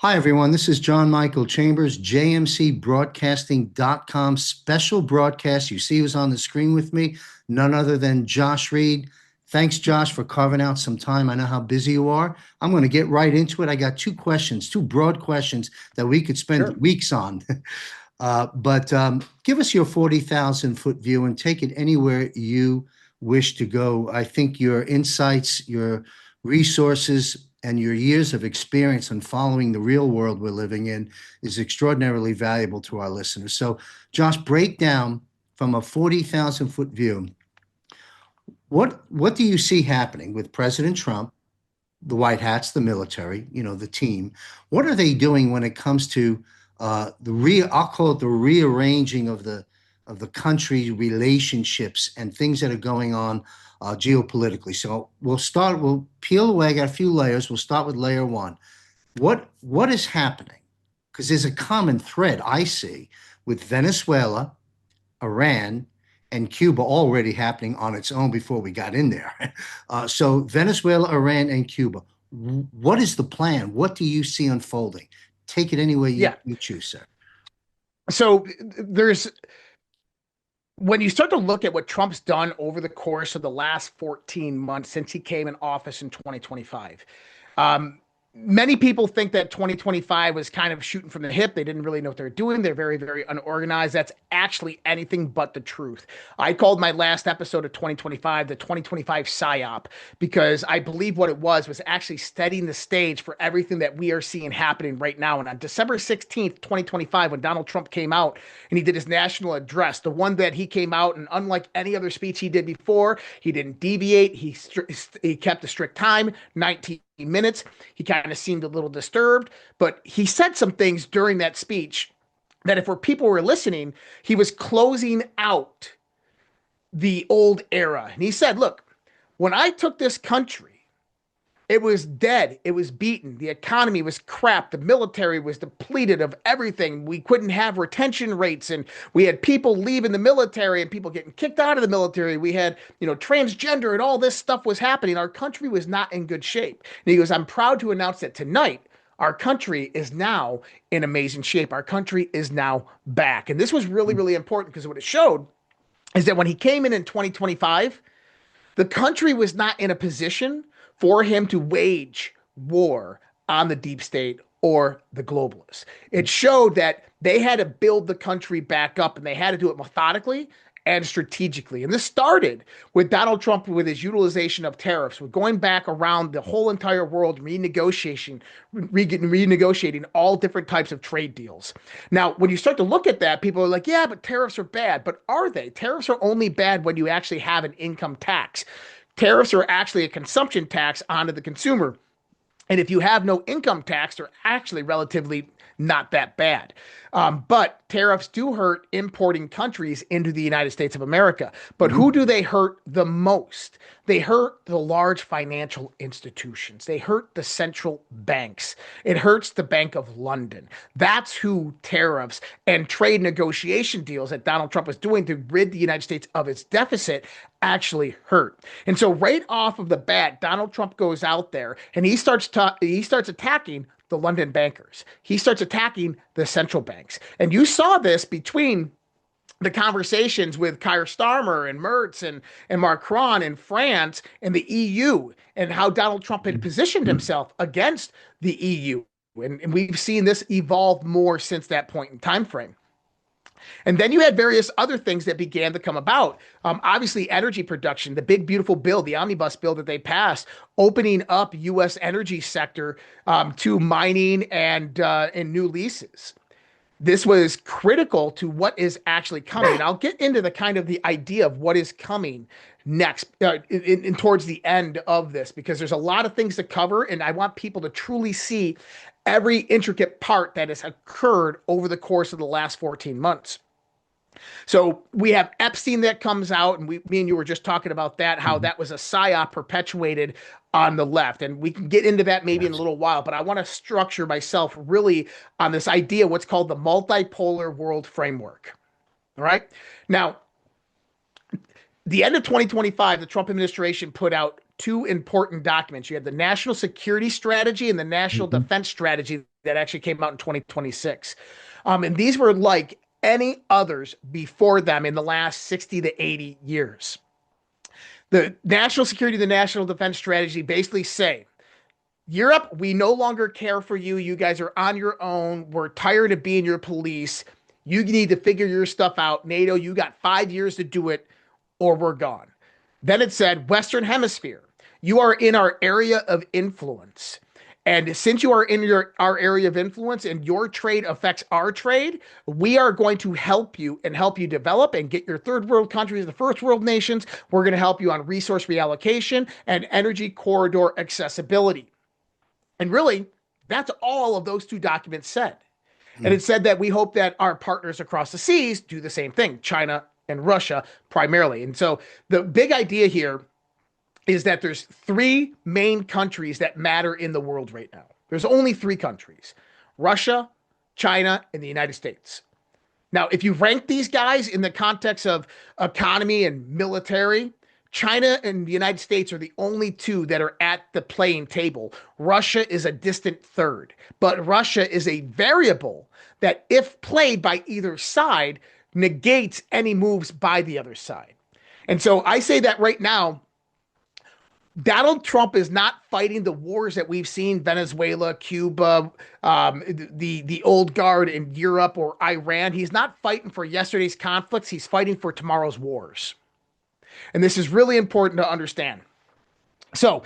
Hi, everyone. This is John Michael Chambers, JMCBroadcasting.com special broadcast. You see who's on the screen with me, none other than Josh Reid. Thanks, Josh, for carving out some time. I know how busy you are. I'm going to get right into it. I got two questions, two broad questions that we could spend Sure. weeks on. But give us your 40,000 foot view and take it anywhere you wish to go. I think your insights, your resources, and your years of experience in following the real world we're living in is extraordinarily valuable to our listeners. So, Josh, break down from a 40,000 foot view. What do you see happening with President Trump, the White Hats, the military, the team? What are they doing when it comes to I'll call it the rearranging of the country relationships and things that are going on geopolitically. So we'll peel away. I got a few layers. We'll start with layer one. What is happening? Because there's a common thread I see with Venezuela, Iran, and Cuba already happening on its own before we got in there. So Venezuela, Iran, and Cuba. What is the plan? What do you see unfolding? Take it any way Yeah. you choose, sir. So there's when you start to look at what Trump's done over the course of the last 14 months since he came in office in 2025. Um, Many people think that 2025 was kind of shooting from the hip. They didn't really know what they were doing. They're very, very unorganized. That's actually anything but the truth. I called my last episode of 2025 the 2025 PSYOP because I believe what it was actually setting the stage for everything that we are seeing happening right now. And on December 16th, 2025, when Donald Trump came out and he did his national address, the one that he came out and unlike any other speech he did before, he didn't deviate. He kept a strict time, 19 minutes. He kind of seemed a little disturbed, but he said some things during that speech that if people were listening, he was closing out the old era. And he said, look, when I took this country, it was dead. It was beaten. The economy was crap. The military was depleted of everything. We couldn't have retention rates, and we had people leaving the military and people getting kicked out of the military. We had, transgender and all this stuff was happening. Our country was not in good shape. And he goes, I'm proud to announce that tonight our country is now in amazing shape. Our country is now back. And this was really, really important because what it showed is that when he came in 2025, the country was not in a position for him to wage war on the deep state or the globalists. It showed that they had to build the country back up and they had to do it methodically and strategically. And this started with Donald Trump with his utilization of tariffs, with going back around the whole entire world, renegotiating all different types of trade deals. Now, when you start to look at that, people are like, yeah, but tariffs are bad. But are they? Tariffs are only bad when you actually have an income tax. Tariffs are actually a consumption tax onto the consumer. And if you have no income tax, they're actually relatively not that bad. But tariffs do hurt importing countries into the United States of America. But Mhm. who do they hurt the most? They hurt the large financial institutions. They hurt the central banks. It hurts the Bank of London. That's who tariffs and trade negotiation deals that Donald Trump was doing to rid the United States of its deficit actually hurt. And so right off of the bat, Donald Trump goes out there and he starts attacking the London bankers. He starts attacking the central banks. And you saw this between the conversations with Keir Starmer and Merz and Macron in France and the EU and how Donald Trump had positioned himself against the EU. And we've seen this evolve more since that point in time frame. And then you had various other things that began to come about. Obviously, energy production, the big, beautiful bill, the omnibus bill that they passed, opening up U.S. energy sector to mining and new leases. This was critical to what is actually coming. And I'll get into the kind of the idea of what is coming next towards the end of this because there's a lot of things to cover and I want people to truly see every intricate part that has occurred over the course of the last 14 months. So we have Epstein that comes out, and me and you were just talking about that, how Mhm. that was a psyop perpetuated on the left. And we can get into that maybe in a Yes. little while, but I want to structure myself really on this idea, what's called the multipolar world framework. All right. Now, the end of 2025, the Trump administration put out two important documents. You had the national security strategy and the national Mhm. defense strategy that actually came out in 2026. And these were like any others before them in the last 60 to 80 years. The national security, the national defense strategy basically say, Europe, we no longer care for you. You guys are on your own. We're tired of being your police. You need to figure your stuff out. NATO, you got 5 years to do it or we're gone. Then it said, Western Hemisphere, you are in our area of influence. And since you are in our area of influence and your trade affects our trade, we are going to help you and help you develop and get your third world countries, the first world nations. We're going to help you on resource reallocation and energy corridor accessibility. And really, that's all of those two documents said. And Mm. it said that we hope that our partners across the seas do the same thing, China and Russia primarily. And so the big idea here is that there's three main countries that matter in the world right now. There's only three countries: Russia, China, and the United States. Now, if you rank these guys in the context of economy and military, China and the United States are the only two that are at the playing table. Russia is a distant third, but Russia is a variable that, if played by either side, negates any moves by the other side. And so I say that right now, Donald Trump is not fighting the wars that we've seen: Venezuela, Cuba, the old guard in Europe, or Iran. He's not fighting for yesterday's conflicts. He's fighting for tomorrow's wars. And this is really important to understand. So,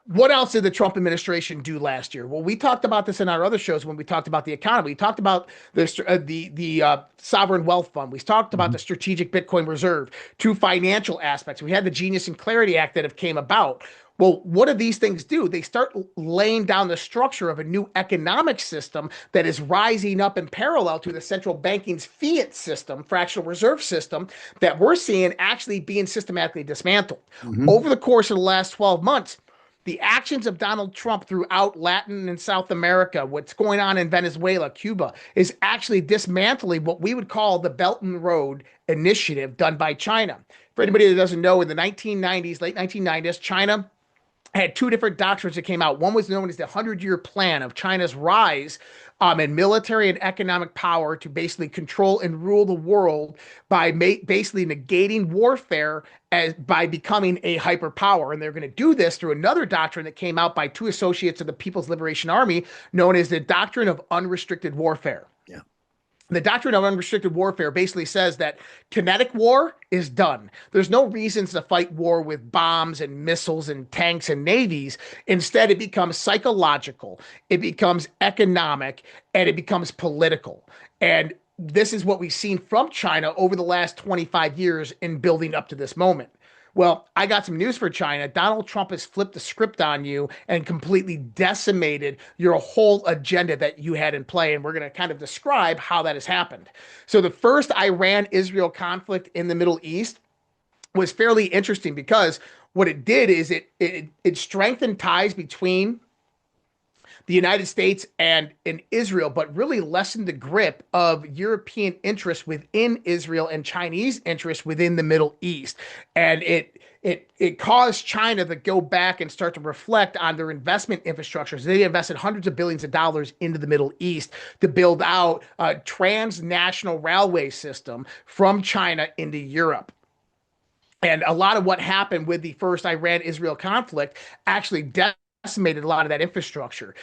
what else did the Trump administration do last year? Well, we talked about this in our other shows when we talked about the economy. We talked about the sovereign wealth fund. We talked about Mhm. the strategic Bitcoin reserve. Two financial aspects. We had the Genius and Clarity Act that have came about. Well, what do these things do? They start laying down the structure of a new economic system that is rising up in parallel to the central banking's fiat system, fractional reserve system, that we're seeing actually being systematically dismantled. Mhm. Over the course of the last 12 months, the actions of Donald Trump throughout Latin and South America, what's going on in Venezuela, Cuba, is actually dismantling what we would call the Belt and Road Initiative done by China. For anybody that doesn't know, in the 1990s, late 1990s, China had two different doctrines that came out. One was known as the 100-year plan of China's rise in military and economic power to basically control and rule the world by basically negating warfare as by becoming a hyperpower. And they're going to do this through another doctrine that came out by two associates of the People's Liberation Army, known as the doctrine of unrestricted warfare. Yeah. The doctrine of unrestricted warfare basically says that kinetic war is done. There's no reasons to fight war with bombs and missiles and tanks and navies. Instead, it becomes psychological, it becomes economic, and it becomes political. And this is what we've seen from China over the last 25 years in building up to this moment. Well, I got some news for China. Donald Trump has flipped the script on you and completely decimated your whole agenda that you had in play. And we're going to kind of describe how that has happened. So, the first Iran Israel conflict in the Middle East was fairly interesting because what it did is it strengthened ties between the United States and Israel, but really lessened the grip of European interests within Israel and Chinese interests within the Middle East. And it caused China to go back and start to reflect on their investment infrastructure. So they invested hundreds of billions of dollars into the Middle East to build out a transnational railway system from China into Europe. And a lot of what happened with the first Iran-Israel conflict actually decimated a lot of that infrastructure.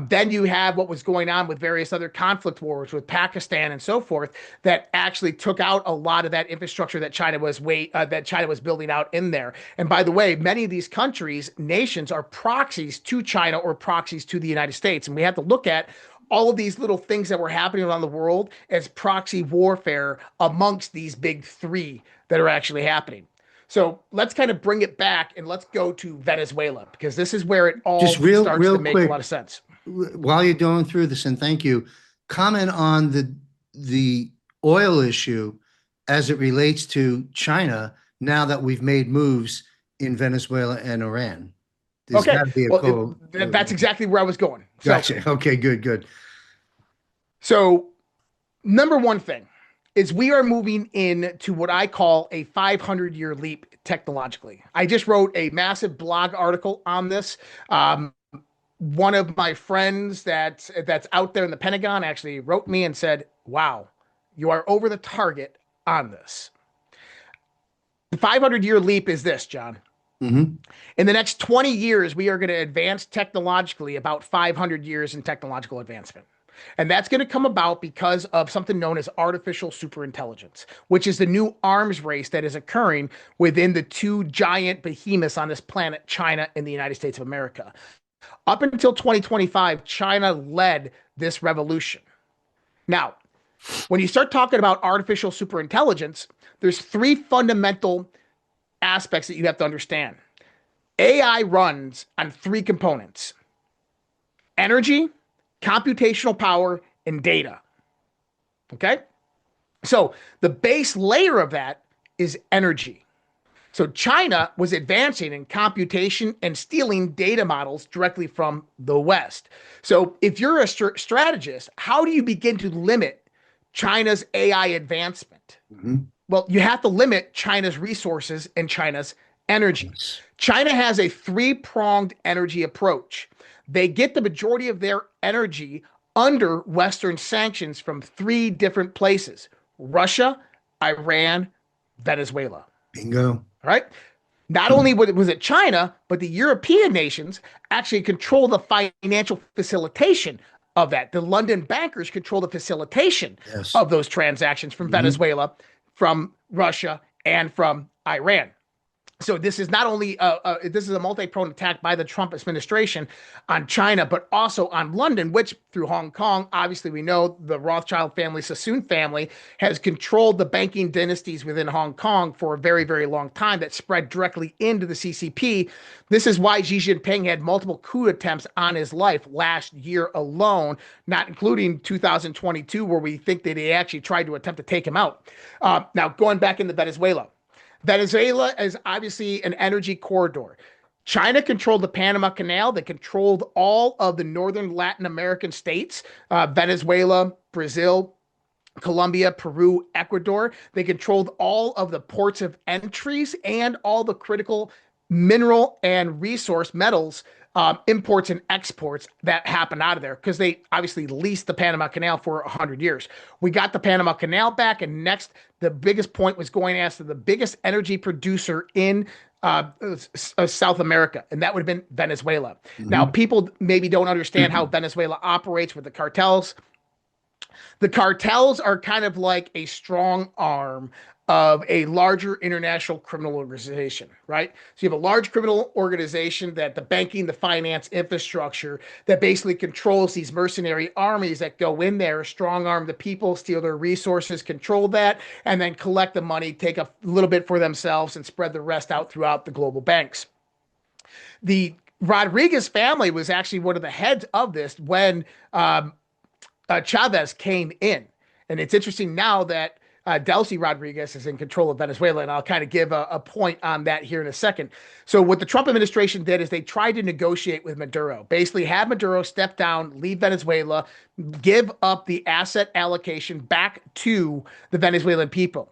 Then you have what was going on with various other conflict wars with Pakistan and so forth that actually took out a lot of that infrastructure that China was building out in there. And by the way, many of these countries, nations, are proxies to China or proxies to the United States. And we have to look at all of these little things that were happening around the world as proxy warfare amongst these big three that are actually happening. So let's kind of bring it back and let's go to Venezuela because this is where it Just all real, starts to real make a quick, lot of sense. while you're going through this, and thank you, comment on the oil issue as it relates to China now that we've made moves in Venezuela and Iran. There's Okay, got to be a well, co. that's exactly where I was going. Gotcha. Okay, good, good. So number one thing is we are moving into what I call a 500-year leap technologically. I just wrote a massive blog article on this. one of my friends that's out there in the Pentagon actually wrote me and said, "Wow, you are over the target on this." The 500-year leap is this, John. Hmm. In the next 20 years, we are going to advance technologically about 500 years in technological advancement. And that's going to come about because of something known as artificial superintelligence, which is the new arms race that is occurring within the two giant behemoths on this planet, China and the United States of America. Up until 2025, China led this revolution. Now, when you start talking about artificial superintelligence, there's three fundamental aspects that you have to understand. AI runs on three components: energy, computational power, and data. Okay? So the base layer of that is energy. So China was advancing in computation and stealing data models directly from the West. So if you're a strategist, how do you begin to limit China's AI advancement? Hmm. Well, you have to limit China's resources and China's energy. Yes. China has a three-pronged energy approach. They get the majority of their energy under Western sanctions from three different places: Russia, Iran, Venezuela. Bingo. All right. Not only was it China, but the European nations actually control the financial facilitation of that. The London bankers control the facilitation Yes. of those transactions from Hmm. Venezuela, from Russia, and from Iran. So this is not only this is a multi-pronged attack by the Trump administration on China, but also on London, which through Hong Kong, obviously we know the Rothschild family, Sassoon family, has controlled the banking dynasties within Hong Kong for a very, very long time that spread directly into the CCP. This is why Xi Jinping had multiple coup attempts on his life last year alone, not including 2022, where we think that he actually tried to attempt to take him out. Now, going back into Venezuela. Venezuela is obviously an energy corridor. China controlled the Panama Canal. They controlled all of the northern Latin American states: Venezuela, Brazil, Colombia, Peru, Ecuador. They controlled all of the ports of entries and all the critical mineral and resource metals imports and exports that happen out of there, because they obviously leased the Panama Canal for 100 years. We got the Panama Canal back, and next, the biggest point was going after the biggest energy producer in South America, and that would have been Venezuela. Now, Hmm. people maybe don't understand how Venezuela operates with the cartels. The cartels are kind of like a strong arm of a larger international criminal organization, right? So you have a large criminal organization that the banking, the finance infrastructure that basically controls these mercenary armies that go in there, strong arm the people, steal their resources, control that, and then collect the money, take a little bit for themselves, and spread the rest out throughout the global banks. The Rodriguez family was actually one of the heads of this when Chavez came in. And it's interesting now that Delcy Rodriguez is in control of Venezuela, and I'll kind of give a point on that here in a second. So, what the Trump administration did is they tried to negotiate with Maduro, basically have Maduro step down, leave Venezuela, give up the asset allocation back to the Venezuelan people.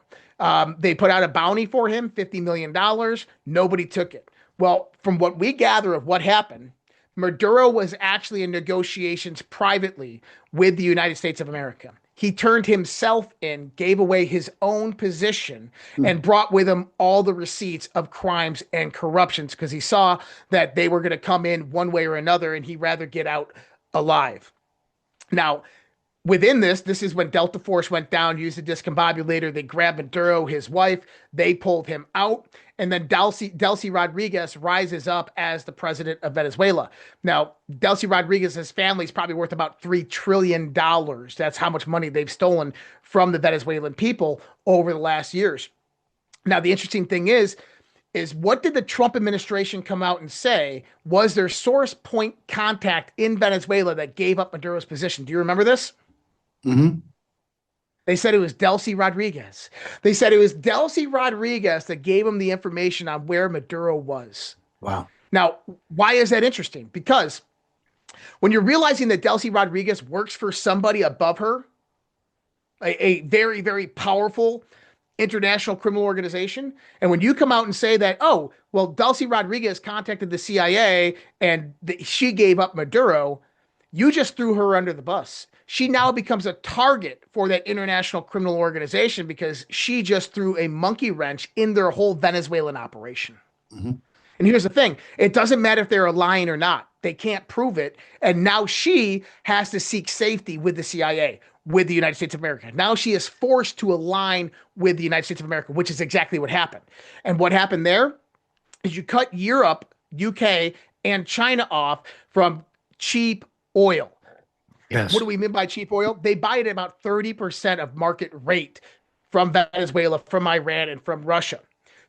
They put out a bounty for him, $50 million. Nobody took it. Well, from what we gather of what happened, Maduro was actually in negotiations privately with the United States of America. He turned himself in, gave away his own position, and brought with him all the receipts of crimes and corruptions because he saw that they were going to come in one way or another, and he'd rather get out alive. Now, within this is when Delta Force went down, used a discombobulator. They grabbed Maduro, his wife. They pulled him out. And then Delcy Rodriguez rises up as the president of Venezuela. Now, Delcy Rodriguez's family is probably worth about $3 trillion. That's how much money they've stolen from the Venezuelan people over the last years. Now, the interesting thing is what did the Trump administration come out and say was their source point contact in Venezuela that gave up Maduro's position? Do you remember this? Hmm. They said it was Delcy Rodriguez. They said it was Delcy Rodriguez that gave them the information on where Maduro was. Wow. Now, why is that interesting? Because when you're realizing that Delcy Rodriguez works for somebody above her, a very, very powerful international criminal organization. And when you come out and say that, oh, well, Delcy Rodriguez contacted the CIA and she gave up Maduro, you just threw her under the bus. She now becomes a target for that international criminal organization because she just threw a monkey wrench in their whole Venezuelan operation. Hmm. And here's the thing, it doesn't matter if they're lying or not. They can't prove it. And now she has to seek safety with the CIA, with the United States of America. Now she is forced to align with the United States of America, which is exactly what happened. And what happened there is you cut Europe, UK, and China off from cheap oil. What Yes. do we mean by cheap oil? They buy it at about 30% of market rate from Venezuela, from Iran, and from Russia.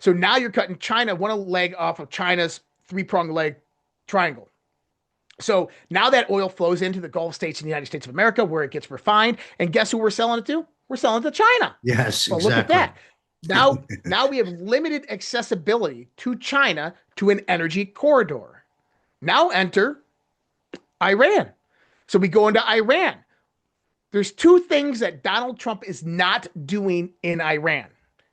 So now you're cutting China one leg off of China's three-pronged leg triangle. So now that oil flows into the Gulf states in the United States of America where it gets refined. And guess who we're selling it to? We're selling it to China. Yes, Well, look at exactly. that. Now we have limited accessibility to China to an energy corridor. Now enter Iran. So we go into Iran. There's two things that Donald Trump is not doing in Iran.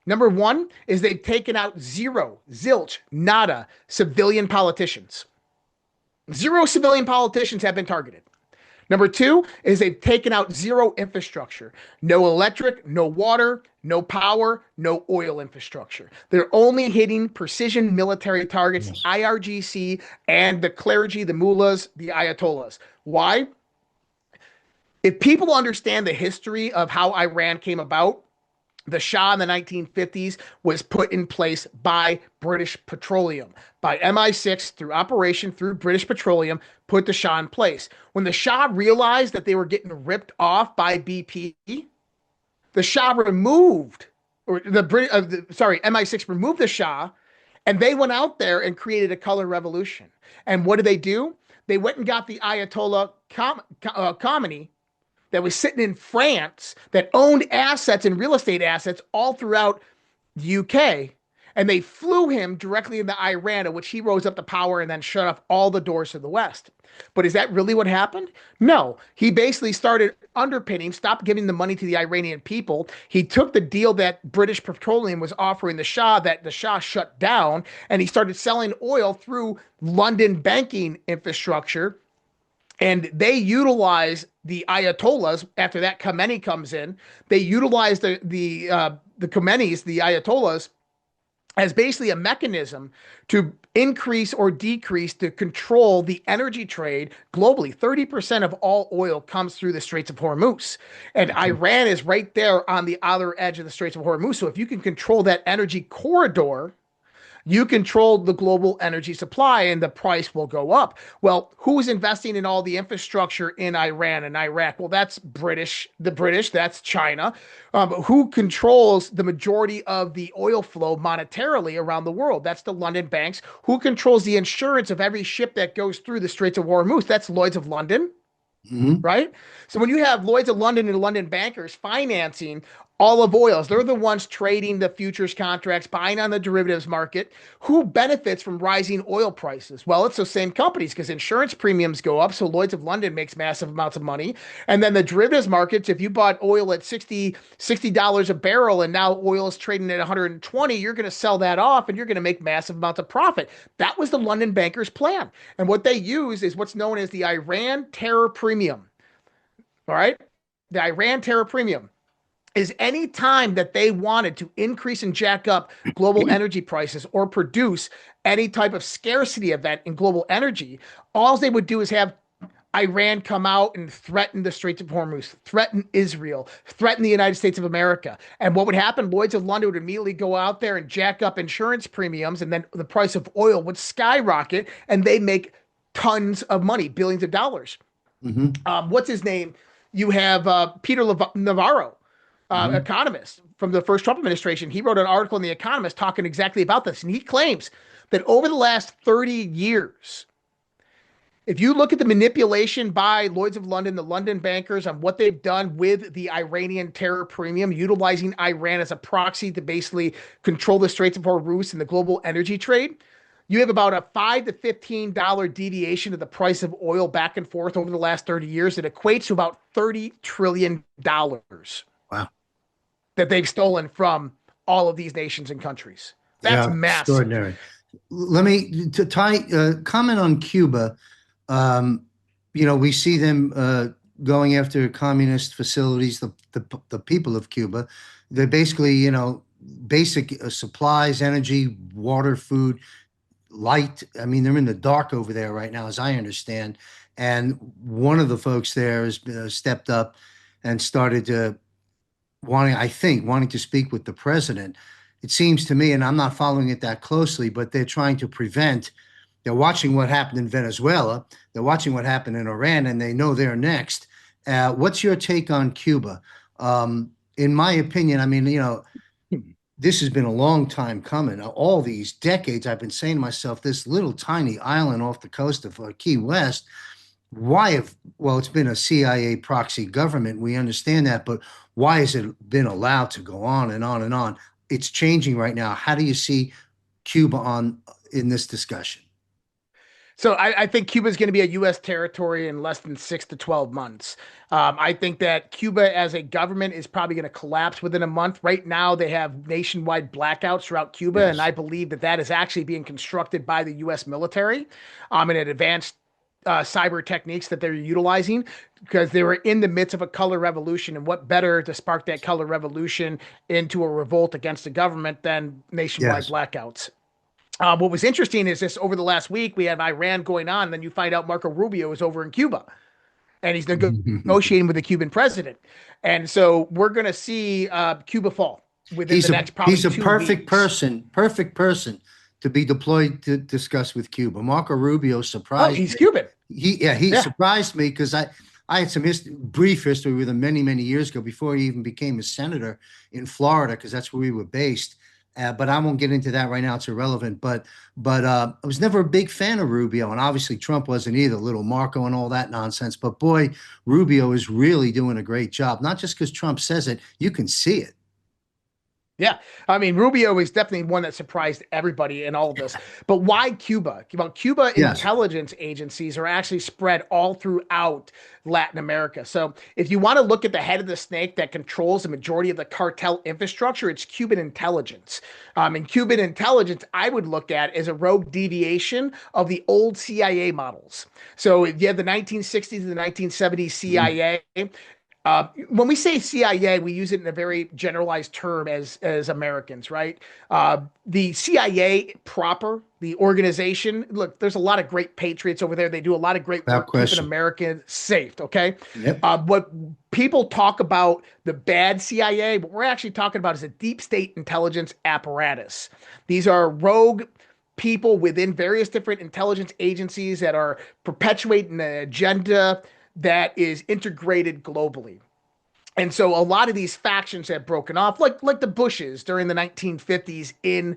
Number one is they've taken out zero, zilch, nada civilian politicians. Zero civilian politicians have been targeted. Number two is they've taken out zero infrastructure. No electric, no water, no power, no oil infrastructure. They're only hitting precision military targets, Yes. IRGC, and the clergy, the mullahs, the ayatollahs. Why? If people understand the history of how Iran came about, the Shah in the 1950s was put in place by British Petroleum, by MI6 through operation through British Petroleum, put the Shah in place. When the Shah realized that they were getting ripped off by BP, the Shah removed, or MI6 removed the Shah, and they went out there and created a color revolution. And what did they do? They went and got the Ayatollah Khomeini, that was sitting in France, that owned assets and real estate assets all throughout the UK. And they flew him directly into Iran, in which he rose up to power and then shut off all the doors to the West. But is that really what happened? No. He basically started underpinning, stopped giving the money to the Iranian people. He took the deal that British Petroleum was offering the Shah, that the Shah shut down, and he started selling oil through London banking infrastructure. And they utilize the Ayatollahs after that Khomeini comes in. They utilize the Khomeinis, the Ayatollahs, as basically a mechanism to increase or decrease to control the energy trade globally. 30% of all oil comes through the Straits of Hormuz. And Iran is right there on the other edge of the Straits of Hormuz. So if you can control that energy corridor, you control the global energy supply and the price will go up. Well, who's investing in all the infrastructure in Iran and Iraq? Well, that's the British, that's China. Who controls the majority of the oil flow monetarily around the world? That's the London banks. Who controls the insurance of every ship that goes through the Straits of Hormuz? That's Lloyd's of London. Hmm. Right? So when you have Lloyd's of London and London bankers financing all of oils, they're the ones trading the futures contracts, buying on the derivatives market. Who benefits from rising oil prices? Well, it's those same companies because insurance premiums go up. So Lloyd's of London makes massive amounts of money. And then the derivatives markets, if you bought oil at $60 a barrel and now oil is trading at 120, you're going to sell that off and you're going to make massive amounts of profit. That was the London bankers' plan. And what they use is what's known as the Iran terror premium. All right? The Iran terror premium is any time that they wanted to increase and jack up global energy prices or produce any type of scarcity event in global energy, all they would do is have Iran come out and threaten the Straits of Hormuz, threaten Israel, threaten the United States of America. And what would happen? Lloyd's of London would immediately go out there and jack up insurance premiums, and then the price of oil would skyrocket, and they make tons of money, billions of dollars. Hmm. What's his name? You have Peter Navarro, Hmm. economist from the first Trump administration. He wrote an article in The Economist talking exactly about this. And he claims that over the last 30 years, if you look at the manipulation by Lloyd's of London, the London bankers, on what they've done with the Iranian terror premium, utilizing Iran as a proxy to basically control the Straits of Hormuz and the global energy trade, you have about a $5 to $15 deviation of the price of oil back and forth over the last 30 years. It equates to about $30 trillion Wow. that they've stolen from all of these nations and countries. That's Yeah, massive. extraordinary. Let me to tie comment on Cuba. Um, we see them going after communist facilities, the people of Cuba. They're basically, basic supplies, energy, water, food, light. I mean, they're in the dark over there right now, as I understand. And one of the folks there has stepped up and started to wanting to speak with the president. It seems to me, and I'm not following it that closely, but they're trying to prevent. They're watching what happened in Venezuela. They're watching what happened in Iran, and they know they're next. What's your take on Cuba? In my opinion, I mean, this has been a long time coming. All these decades, I've been saying to myself, this little tiny island off the coast of Key West, well, it's been a CIA proxy government. We understand that, but why has it been allowed to go on and on and on? It's changing right now. How do you see Cuba in this discussion? So I think Cuba is going to be a U.S. territory in less than 6 to 12 months. I think that Cuba as a government is probably going to collapse within a month. Right now, they have nationwide blackouts throughout Cuba, and Yes. I believe that that is actually being constructed by the U.S. military and advanced cyber techniques that they're utilizing because they were in the midst of a color revolution. And what better to spark that color revolution into a revolt against the government than nationwide Yes. blackouts? What was interesting is this over the last week, we have Iran going on, and then you find out Marco Rubio is over in Cuba and he's negotiating with the Cuban president. And so we're going to see Cuba fall within the He's a next probably he's a 2 weeks. perfect person to be deployed to discuss with Cuba. Marco Rubio Oh, surprised he's me. Cuban. He Yeah. surprised me because I had some brief history with him many years ago before he even became a senator in Florida because that's where we were based. But I won't get into that right now; it's irrelevant. But I was never a big fan of Rubio, and obviously Trump wasn't either. Little Marco and all that nonsense. But boy, Rubio is really doing a great job. Not just because Trump says it; you can see it. Yeah, I mean Rubio is definitely one that surprised everybody in all of this. But why Cuba? Well, Cuba Yes. intelligence agencies are actually spread all throughout Latin America. So if you want to look at the head of the snake that controls the majority of the cartel infrastructure, it's Cuban intelligence. And Cuban intelligence, I would look at as a rogue deviation of the old CIA models. So you have the 1960s and the 1970s Mhm. CIA. When we say CIA, we use it in a very generalized term as Americans, right? The CIA proper, the organization. Look, there's a lot of great patriots over there. They do a lot of great Without work keeping question. Americans safe. Okay, Yep. what people talk about the bad CIA, what we're actually talking about is a deep state intelligence apparatus. These are rogue people within various different intelligence agencies that are perpetuating an agenda that is integrated globally. And so a lot of these factions have broken off, like the Bushes during the 1950s in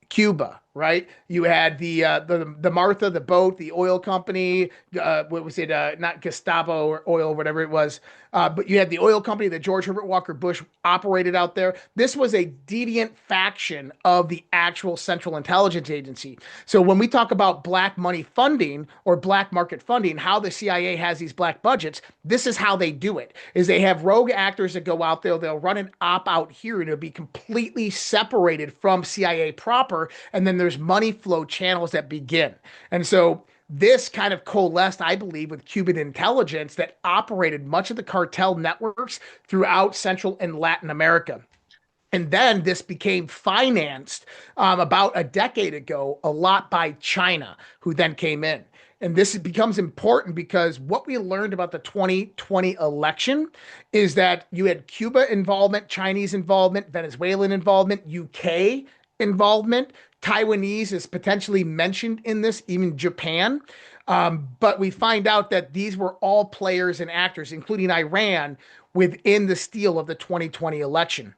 Cuba, right? You had the Martha, the boat, the oil company. What was it? Not Gestapo or oil, whatever it was. But you had the oil company that George Herbert Walker Bush operated out there. This was a deviant faction of the actual Central Intelligence Agency. So when we talk about black money funding or black market funding, how the CIA has these black budgets, this is how they do it. Is they have rogue actors that go out there, they'll run an op out here, and it'll be completely separated from CIA proper, and then there's money flow channels that begin. And so this kind of coalesced, I believe, with Cuban intelligence that operated much of the cartel networks throughout Central and Latin America. And then this became financed about a decade ago a lot by China, who then came in. And this becomes important because what we learned about the 2020 election is that you had Cuba involvement, Chinese involvement, Venezuelan involvement, UK involvement. Taiwanese is potentially mentioned in this, even Japan. But we find out that these were all players and actors, including Iran, within the steal of the 2020 election,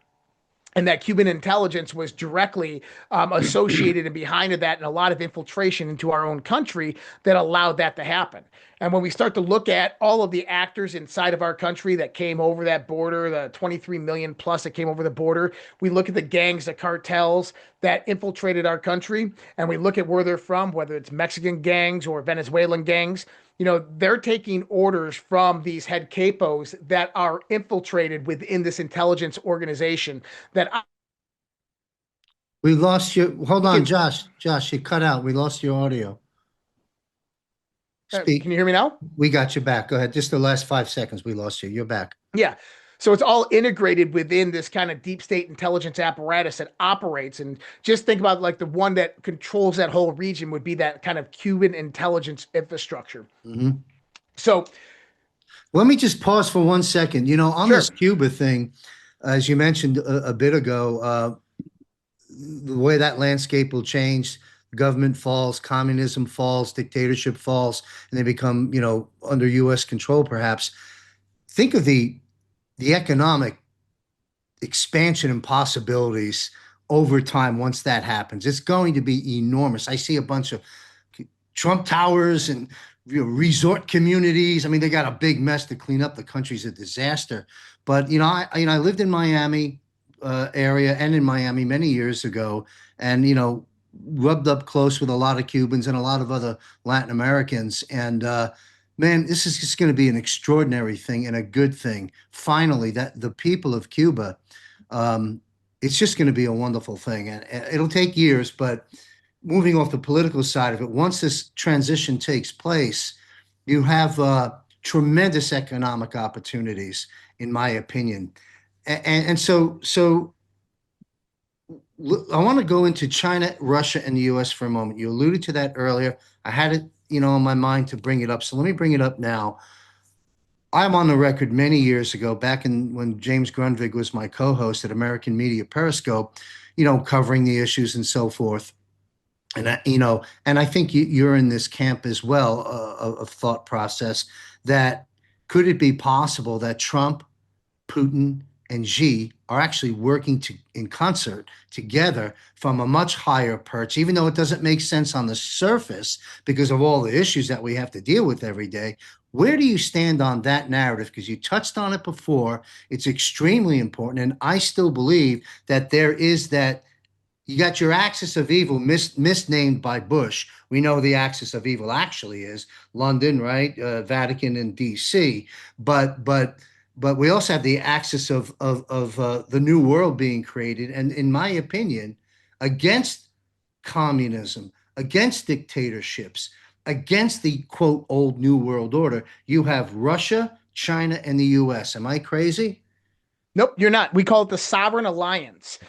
and that Cuban intelligence was directly associated and behind that, and a lot of infiltration into our own country that allowed that to happen. And when we start to look at all of the actors inside of our country that came over that border, the 23 million plus that came over the border, we look at the gangs, the cartels that infiltrated our country, and we look at where they're from, whether it's Mexican gangs or Venezuelan gangs. They're taking orders from these head capos that are infiltrated within this intelligence organization that We lost you. Hold You on, can, Josh. Josh, you cut out. We lost your audio. can Speak. you hear me now? We got you back. Go ahead. Just the last 5 seconds, we lost you. You're back. Yeah. So it's all integrated within this kind of deep state intelligence apparatus that operates. And just think about like the one that controls that whole region would be that kind of Cuban intelligence infrastructure. Mhm. So, Let me just pause for 1 second. On this sure. Cuba thing, as you mentioned a bit ago, the way that landscape will change, government falls, communism falls, dictatorship falls, and they become, under U.S. control, perhaps. Think of the economic expansion and possibilities over time once that happens. It's going to be enormous. I see a bunch of Trump towers and resort communities. I mean, they got a big mess to clean up. The country's a disaster. But I lived in Miami area and in Miami many years ago, and rubbed up close with a lot of Cubans and a lot of other Latin Americans. And man, this is just going to be an extraordinary thing and a good thing. Finally, that the people of Cuba, um, it's just going to be a wonderful thing, and it'll take years, but moving off the political side of it, once this transition takes place, you have tremendous economic opportunities, in my opinion. And so I want to go into China, Russia, and the U.S. for a moment. You alluded to that earlier. I had it, in my mind to bring it up. So let me bring it up now. I'm on the record many years ago, back in when James Grunvig was my co-host at American Media Periscope, covering the issues and so forth. And I think you're in this camp as well, of thought process, that could it be possible that Trump, Putin, and Xi are actually working in concert together from a much higher perch, even though it doesn't make sense on the surface because of all the issues that we have to deal with every day. Where do you stand on that narrative? Because you touched on it before. It's extremely important. And I still believe that there is that you got your axis of evil misnamed by Bush. We know the axis of evil actually is London, right? Vatican and D.C. But we also have the axis of the new world being created, and in my opinion, against communism, against dictatorships, against the quote old new world order. You have Russia, China, and the U.S. Am I crazy? Nope, you're not. We call it the Sovereign Alliance.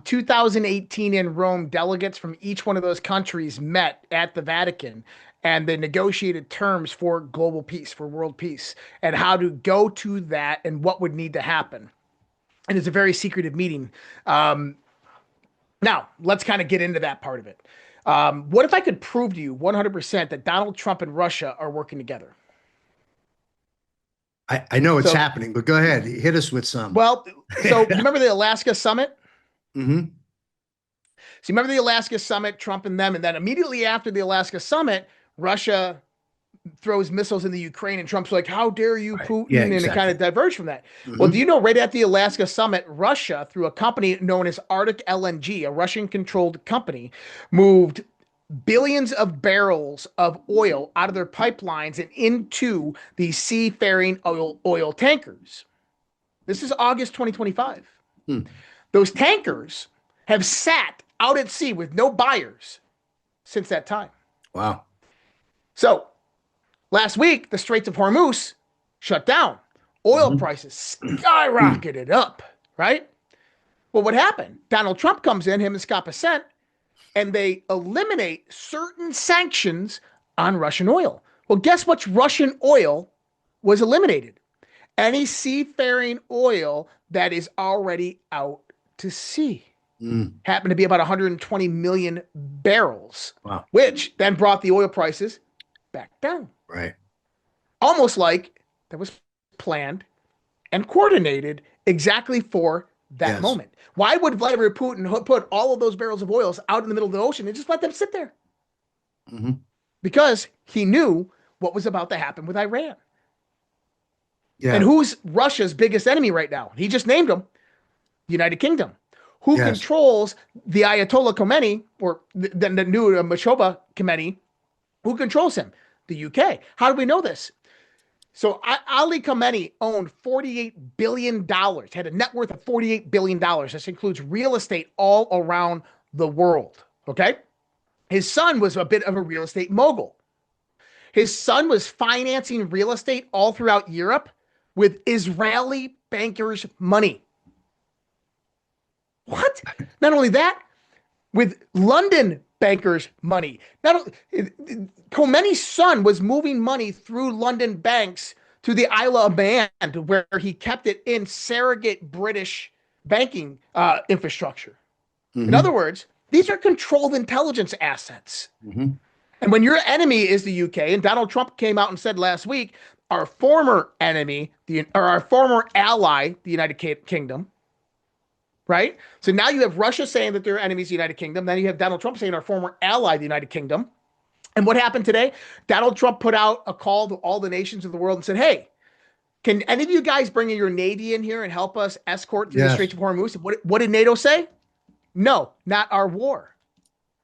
2018 in Rome, delegates from each one of those countries met at the Vatican and they negotiated terms for global peace, for world peace, and how to go to that and what would need to happen. And it's a very secretive meeting. Now, let's kind of get into that part of it. What if I could prove to you 100% that Donald Trump and Russia are working together? I know it's So, happening, but go ahead, hit us with some. well, so you remember the Alaska summit? Hmm. So you remember the Alaska summit, Trump and them, and then immediately after the Alaska summit, Russia throws missiles in the Ukraine, and Trump's like, "How dare you, Right. Yeah, Putin?" And it kind exactly. of diverged from that. Well, do Hmm. you know right at the Alaska summit, Russia, through a company known as Arctic LNG, a Russian-controlled company, moved billions of barrels of oil out of their pipelines and into the seafaring oil tankers. This is August 2025. Hmm. Those tankers have sat out at sea with no buyers since that time. Wow. So last week, the Straits of Hormuz shut down. Oil Hmm. prices skyrocketed up, right? Well, what happened? Donald Trump comes in, him and Scott Bessent, and they eliminate certain sanctions on Russian oil. Well, guess what Russian oil was eliminated? Any seafaring oil that is already out to sea. Mm. Happened to be about 120 million barrels, Wow. which then brought the oil prices back down. Right. Almost like that was planned and coordinated exactly for that Yes. moment. Why would Vladimir Putin put all of those barrels of oils out in the middle of the ocean and just let them sit there? Hmm. Because he knew what was about to happen with Iran. And Yeah. who's Russia's biggest enemy right now? He just named them, the United Kingdom. Who Yes. controls the Ayatollah Khomeini, or the new Mashoba Khomeini? Who controls him? The UK. How do we know this? So Ali Khamenei owned $48 billion, had a net worth of $48 billion. This includes real estate all around the world. Okay. His son was a bit of a real estate mogul. His son was financing real estate all throughout Europe with Israeli bankers' money. What? Not only that, with London bankers' money. Not only, Khomeini's son was moving money through London banks to the Isle of Man, where he kept it in surrogate British banking infrastructure. In other Hmm. words, these are controlled intelligence assets. Hmm. And when your enemy is the UK, and Donald Trump came out and said last week, our former enemy, or our former ally, the United Kingdom, right? So now you have Russia saying that they're enemies of the United Kingdom. Then you have Donald Trump saying our former ally, the United Kingdom. And what happened today? Donald Trump put out a call to all the nations of the world and said, hey, can any of you guys bring your Navy in here and help us escort through the Yes. Straits of Hormuz? What did NATO say? No, not our war.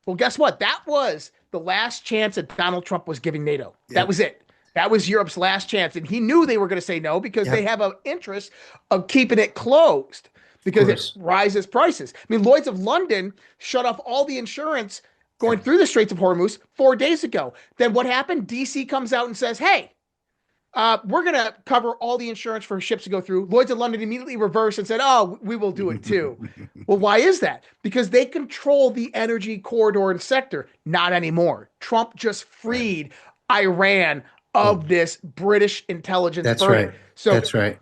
Well, guess what? That was the last chance that Donald Trump was giving NATO. That Yep. was it. That was Europe's last chance. And he knew they were going to say no because they Yep. have an interest of keeping it closed Of because it course. rises prices. I mean, Lloyd's of London shut off all the insurance going Yep. through the Straits of Hormuz 4 days ago. Then what happened? DC comes out and says, hey, we're going to cover all the insurance for ships to go through. Lloyd's of London immediately reversed and said, oh, we will do it too. Well, why is that? Because they control the energy corridor and sector. Not anymore. Trump just Right. freed Iran Oh, of this British intelligence that's right. burden. So, That's right.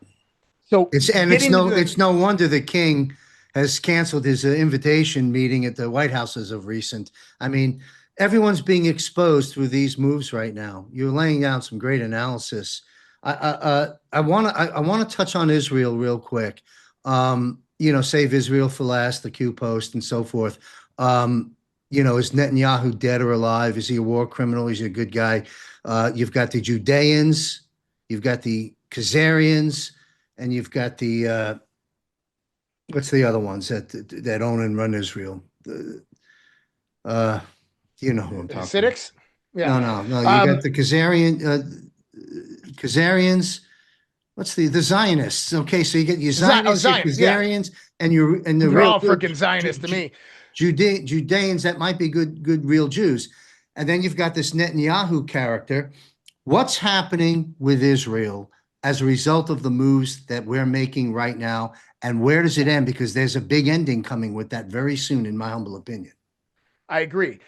so It's getting to no the it's no wonder the king has canceled his invitation meeting at the White House as of recent. I mean, everyone's being exposed through these moves right now. You're laying down some great analysis. I want to touch on Israel real quick. Save Israel for last, the Q post and so forth. Is Netanyahu dead or alive? Is he a war criminal? Is he a good guy? You've got the Judeans, you've got the Khazarians, and you've got the what's the other ones that own and run Israel? Uh, you know who I'm talking about. Hasidics. Yeah. No. You got Um, the Khazarians. What's the Zionists? Okay, so you get your Zionists, your Zion. Yeah. Khazarians, and the They're real all good freaking Zionists to me. Judeans that might be good real Jews, and then you've got this Netanyahu character. What's happening with Israel as a result of the moves that we're making right now, and where does it end? Because there's a big ending coming with that very soon, in my humble opinion. I agree.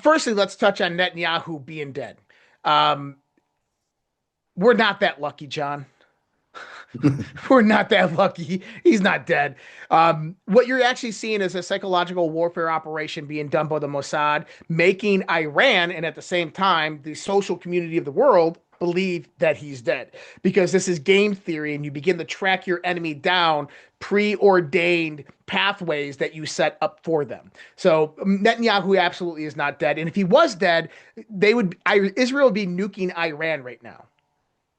Firstly, let's touch on Netanyahu being dead. Um, we're not that lucky, John. We're not that lucky. He's not dead. What you're actually seeing is a psychological warfare operation being done by the Mossad, making Iran and at the same time the social community of the world believe that he's dead because this is game theory and you begin to track your enemy down preordained pathways that you set up for them. So Netanyahu absolutely is not dead. And if he was dead, Israel would be nuking Iran right now.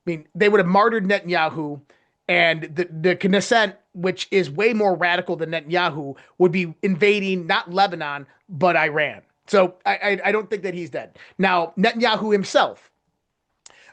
I mean, they would have martyred Netanyahu, and the Knesset, which is way more radical than Netanyahu, would be invading not Lebanon but Iran. So I don't think that he's dead. Now Netanyahu himself,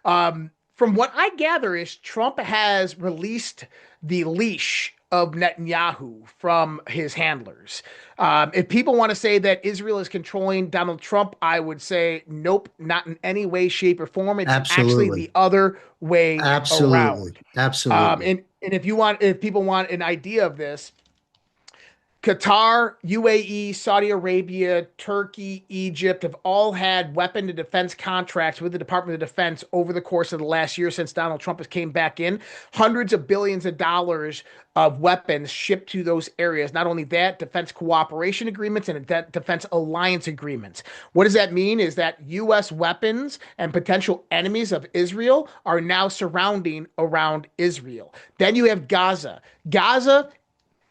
from what I gather, is Trump has released the leash of Netanyahu from his handlers. If people want to say that Israel is controlling Donald Trump, I would say nope, not in any way, shape, or form. It's actually Absolutely, the other way absolutely, around. absolutely. If people want an idea of this, Qatar, UAE, Saudi Arabia, Turkey, Egypt have all had weapon to defense contracts with the Department of Defense over the course of the last year since Donald Trump has came back in. Hundreds of billions of dollars of weapons shipped to those areas. Not only that, defense cooperation agreements and defense alliance agreements. What does that mean? Is that U.S. weapons and potential enemies of Israel are now surrounding around Israel. Then you have Gaza. Gaza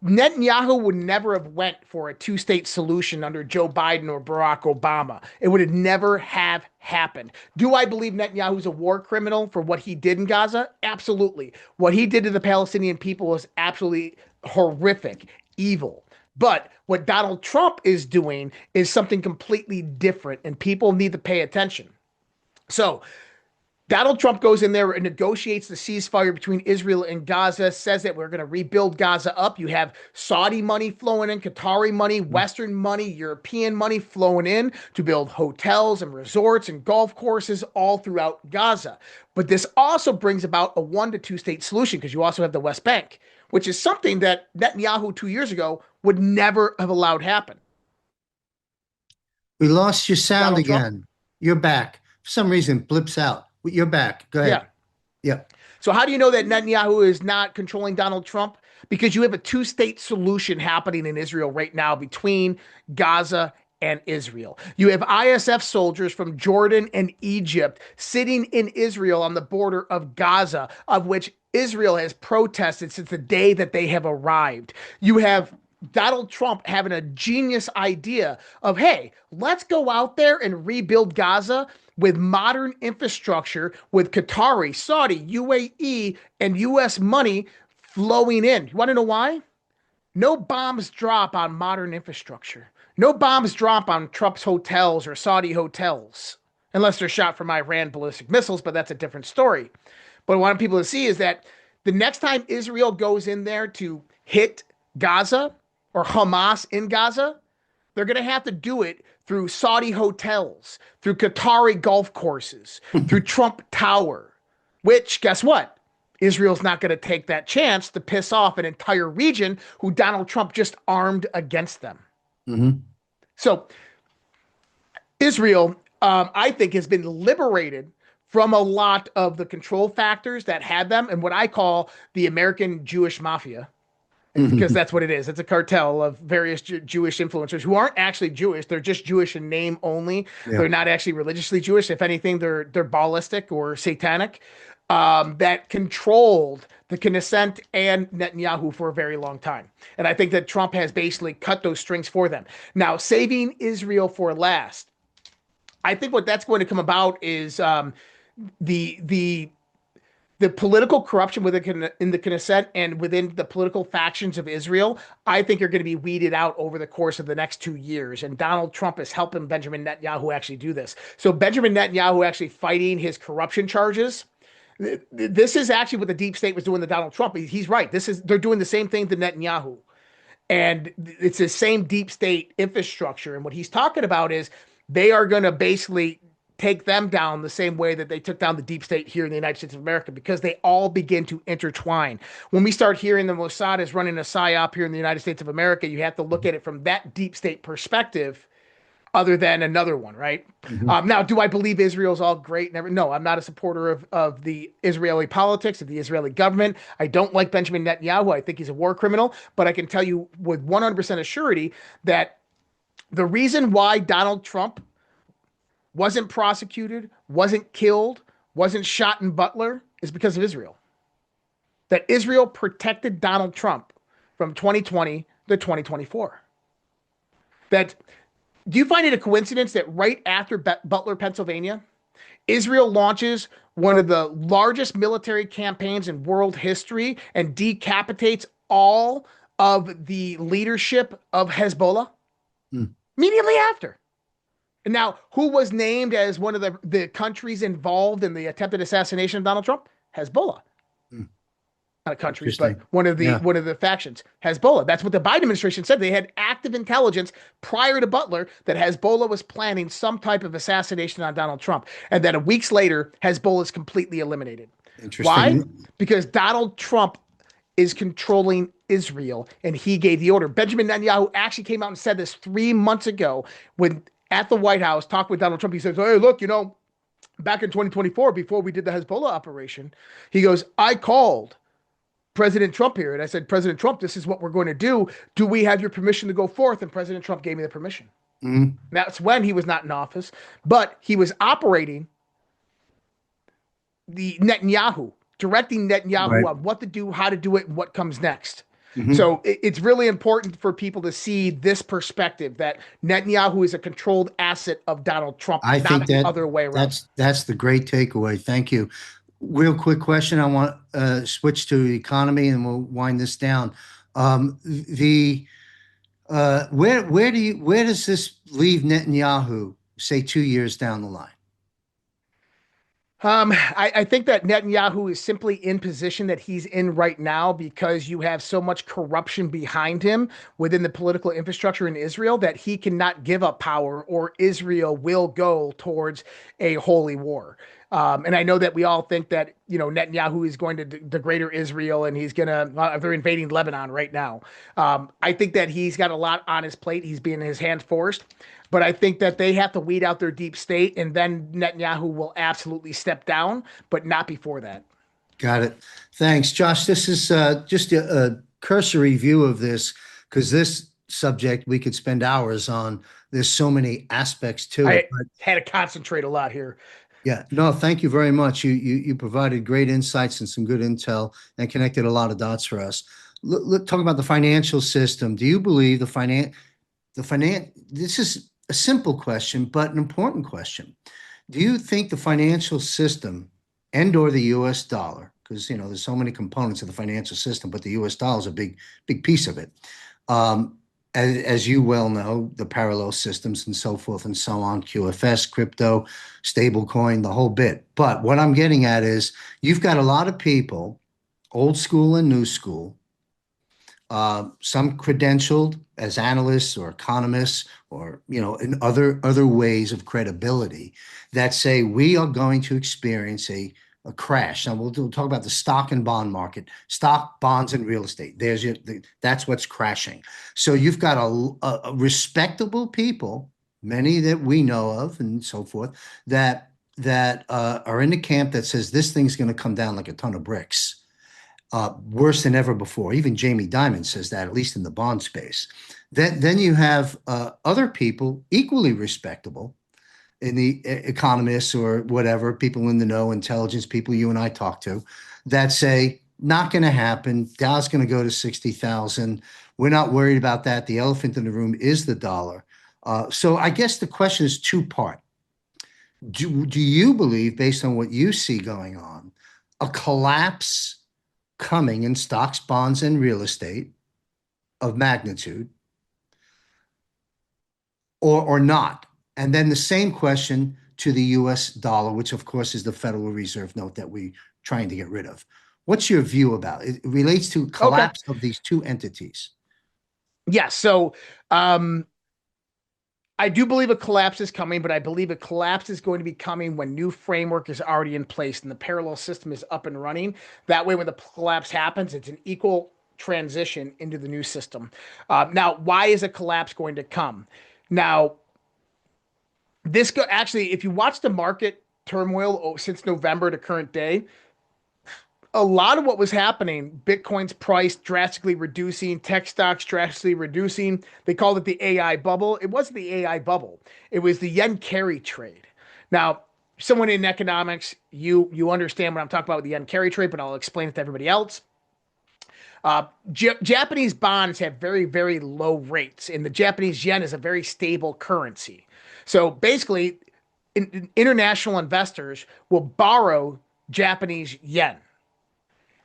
Netanyahu would never have went for a two-state solution under Joe Biden or Barack Obama. It would have never have happened. Do I believe Netanyahu's a war criminal for what he did in Gaza? Absolutely. What he did to the Palestinian people is absolutely horrific, evil. But what Donald Trump is doing is something completely different, and people need to pay attention. So Donald Trump goes in there and negotiates the ceasefire between Israel and Gaza, says that we're going to rebuild Gaza up. You have Saudi money flowing in, Qatari money, Western money, European money flowing in to build hotels and resorts and golf courses all throughout Gaza. But this also brings about a 1 to 2 state solution because you also have the West Bank, which is something that Netanyahu 2 years ago would never have allowed happen. We lost your sound Donald Trump? again. You're back. For some reason, it blips out. You're back. Go ahead. Yeah. Yep. So how do you know that Netanyahu is not controlling Donald Trump? Because you have a 2 state solution happening in Israel right now between Gaza and Israel. You have ISF soldiers from Jordan and Egypt sitting in Israel on the border of Gaza, of which Israel has protested since the day that they have arrived. You have Donald Trump having a genius idea of, hey, let's go out there and rebuild Gaza with modern infrastructure, with Qatari, Saudi, UAE, and US money flowing in. You want to know why? No bombs drop on modern infrastructure. No bombs drop on Trump's hotels or Saudi hotels, unless they're shot from Iran ballistic missiles, but that's a different story. But what I want people to see is that the next time Israel goes in there to hit Gaza or Hamas in Gaza, they're going to have to do it through Saudi hotels, through Qatari golf courses, through Trump Tower, which, guess what? Israel's not going to take that chance to piss off an entire region who Donald Trump just armed against them. Mm-hmm. So Israel, I think, has been liberated from a lot of the control factors that had them and what I call the American Jewish mafia, because that's what it is. It's a cartel of various Jewish influencers who aren't actually Jewish. They're just Jewish in name only. Yeah. They're not actually religiously Jewish. If anything, they're ballistic or satanic, that controlled the Knesset and Netanyahu for a very long time. And I think that Trump has basically cut those strings for them. Now, saving Israel for last, I think what that's going to come about is the the political corruption within in the Knesset and within the political factions of Israel, I think are going to be weeded out over the course of the next 2 years. And Donald Trump is helping Benjamin Netanyahu actually do this. So Benjamin Netanyahu actually fighting his corruption charges. This is actually what the deep state was doing to Donald Trump. He's right. They're doing the same thing to Netanyahu. And it's the same deep state infrastructure. And what he's talking about is they are going to basically take them down the same way that they took down the deep state here in the United States of America, because they all begin to intertwine. When we start hearing the Mossad is running a psyop here in the United States of America, you have to look at it from that deep state perspective other than another one, right? Mm-hmm. Now, do I believe Israel's all great? No, I'm not a supporter of the Israeli politics, of the Israeli government. I don't like Benjamin Netanyahu. I think he's a war criminal, but I can tell you with 100% assurity that the reason why Donald Trump wasn't prosecuted, wasn't killed, wasn't shot in Butler is because of Israel. That Israel protected Donald Trump from 2020 to 2024. That, do you find it a coincidence that right after Butler, Pennsylvania, Israel launches one of the largest military campaigns in world history and decapitates all of the leadership of Hezbollah? Mm. Immediately after. And now, who was named as one of the countries involved in the attempted assassination of Donald Trump? Hezbollah. Mm. Not a country, but one of the factions. Hezbollah. That's what the Biden administration said. They had active intelligence prior to Butler that Hezbollah was planning some type of assassination on Donald Trump. And then weeks later, Hezbollah is completely eliminated. Why? Because Donald Trump is controlling Israel, and he gave the order. Benjamin Netanyahu actually came out and said this 3 months ago when at the White House, talked with Donald Trump. He says, hey, look, back in 2024, before we did the Hezbollah operation, he goes, I called President Trump here. And I said, President Trump, this is what we're going to do. Do we have your permission to go forth? And President Trump gave me the permission. Mm-hmm. That's when he was not in office, but he was operating the Netanyahu, directing Netanyahu on what to do, how to do it, and what comes next. Mm-hmm. So it's really important for people to see this perspective that Netanyahu is a controlled asset of Donald Trump, I not think the other way around. That's the great takeaway. Thank you. Real quick question. I want to switch to the economy and we'll wind this down. Where does this leave Netanyahu, say 2 years down the line? I think that Netanyahu is simply in position that he's in right now because you have so much corruption behind him within the political infrastructure in Israel that he cannot give up power, or Israel will go towards a holy war. And I know that we all think that, Netanyahu is going to degrade Israel, and he's going to, they're invading Lebanon right now. I think that he's got a lot on his plate. He's being his hands forced. But I think that they have to weed out their deep state, and then Netanyahu will absolutely step down, but not before that. Got it. Thanks, Josh. This is just a cursory view of this because this subject we could spend hours on. There's so many aspects to it. I had to concentrate a lot here. Yeah, no, thank you very much. You provided great insights and some good intel and connected a lot of dots for us. Talk about the financial system. Do you believe this is a simple question, but an important question. Do you think the financial system and or the US dollar, because there's so many components of the financial system, but the US dollar is a big piece of it. As you well know, the parallel systems and so forth and so on, QFS, crypto, stablecoin, the whole bit. But what I'm getting at is you've got a lot of people, old school and new school, some credentialed as analysts or economists or in other ways of credibility that say we are going to experience a crash. Now we'll talk about the stock and bond market, stock, bonds, and real estate. That's what's crashing. So you've got a respectable people, many that we know of and so forth, that are in the camp that says this thing's going to come down like a ton of bricks, worse than ever before. Even Jamie Dimon says that, at least in the bond space. Then you have other people equally respectable in the economists or whatever, people in the know, intelligence people you and I talk to, that say, not going to happen. Dow's going to go to 60,000. We're not worried about that. The elephant in the room is the dollar. So I guess the question is two-part. Do you believe, based on what you see going on, a collapse coming in stocks, bonds, and real estate of magnitude, or not? And then the same question to the US dollar, which of course is the Federal Reserve note that we're trying to get rid of. What's your view about it? It relates to Okay. collapse of these two entities. Yeah. So, um, I do believe a collapse is coming, but I believe a collapse is going to be coming when new framework is already in place and the parallel system is up and running. That way, when the collapse happens, it's an equal transition into the new system. Now, why is a collapse going to come? Now, actually, if you watch the market turmoil since November to current day, a lot of what was happening, Bitcoin's price drastically reducing, tech stocks drastically reducing. They called it the AI bubble. It wasn't the AI bubble. It was the yen carry trade. Now, someone in economics, you understand what I'm talking about with the yen carry trade, but I'll explain it to everybody else. Japanese bonds have very, very low rates, and the Japanese yen is a very stable currency. So basically, international investors will borrow Japanese yen,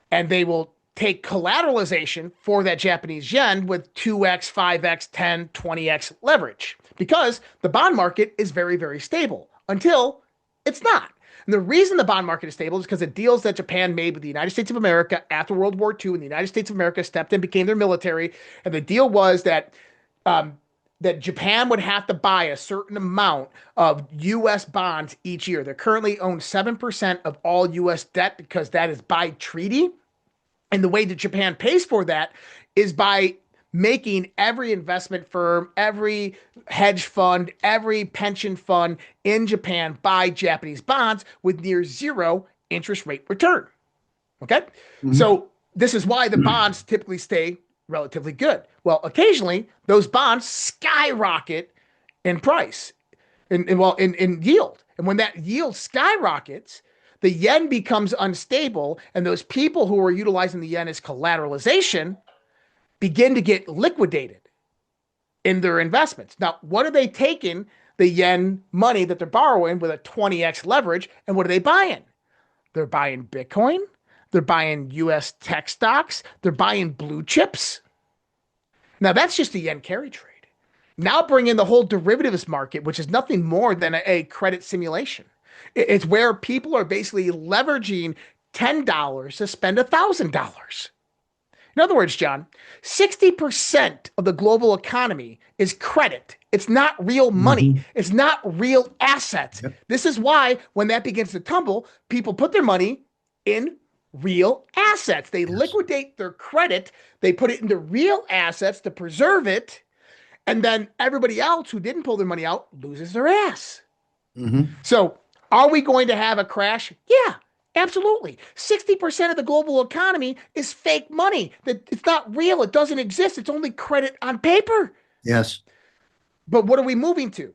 and they will take collateralization for that Japanese yen with 2x, 5x, 10, 20x leverage because the bond market is very, very stable until it's not. And the reason the bond market is stable is because of deals that Japan made with the United States of America after World War II, and the United States of America stepped in, became their military. And the deal was that Japan would have to buy a certain amount of U.S. bonds each year. They currently own 7% of all U.S. debt because that is by treaty. And the way that Japan pays for that is by making every investment firm, every hedge fund, every pension fund in Japan buy Japanese bonds with near zero interest rate return. Okay. Mhm. So this is why the bonds typically stay relatively good. Well, occasionally those bonds skyrocket in price in yield. And when that yield skyrockets, the yen becomes unstable, and those people who are utilizing the yen as collateralization begin to get liquidated in their investments. Now, what are they taking the yen money that they're borrowing with a 20x leverage, and what are they buying? They're buying Bitcoin, they're buying US tech stocks, they're buying blue chips. Now, that's just a yen carry trade. Now bring in the whole derivatives market, which is nothing more than a credit simulation. It's where people are basically leveraging $10 to spend $1,000. In other words, John, 60% of the global economy is credit. It's not real money. Hmm. It's not real assets. Yep. This is why when that begins to tumble, people put their money in real assets. They Yes. liquidate their credit, they put it into real assets to preserve it, and then everybody else who didn't pull their money out loses their ass. Hmm. So, are we going to have a crash? Yeah, absolutely. 60% of the global economy is fake money. That it's not real. It doesn't exist. It's only credit on paper. Yes. But what are we moving to?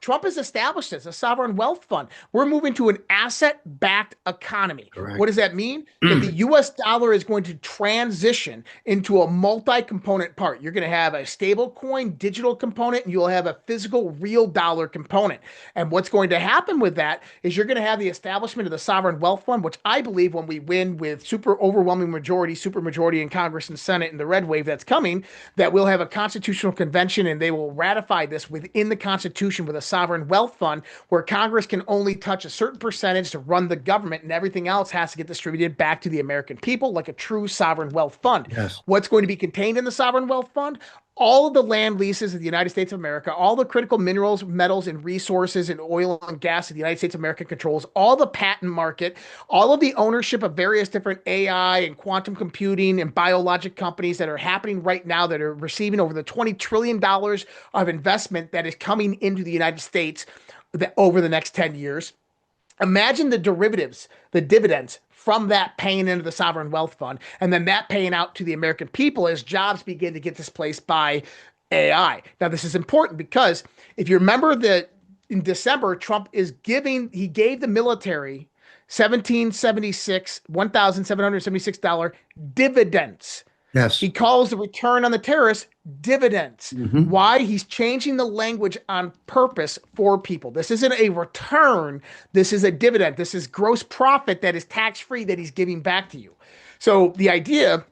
Trump has established this, a sovereign wealth fund. We're moving to an asset backed economy. What Correct. does that mean? That the US dollar is going to transition into a multi component part. You're going to have a stable coin digital component, and you'll have a physical real dollar component. And what's going to happen with that is you're going to have the establishment of the sovereign wealth fund, which I believe when we win with super overwhelming majority, super majority in Congress and Senate and the red wave that's coming, that we'll have a constitutional convention and they will ratify this within the Constitution with a sovereign wealth fund where Congress can only touch a certain percentage to run the government and everything else has to get distributed back to the American people like a true sovereign wealth fund. Yes. What's going to be contained in the sovereign wealth fund? All of the land leases of the United States of America, all the critical minerals, metals, and resources and oil and gas that the United States of America controls, all the patent market, all of the ownership of various different AI and quantum computing and biologic companies that are happening right now that are receiving over the $20 trillion of investment that is coming into the United States over the next 10 years. Imagine the derivatives, the dividends from that paying into the sovereign wealth fund, and then that paying out to the American people as jobs begin to get displaced by AI. Now, this is important because if you remember that in December, he gave the military 1776, $1,776 dividends. Yes. He calls the return on the terrorists dividends. Hmm. Why? He's changing the language on purpose for people. This isn't a return. This is a dividend. This is gross profit that is tax free that he's giving back to you. So the idea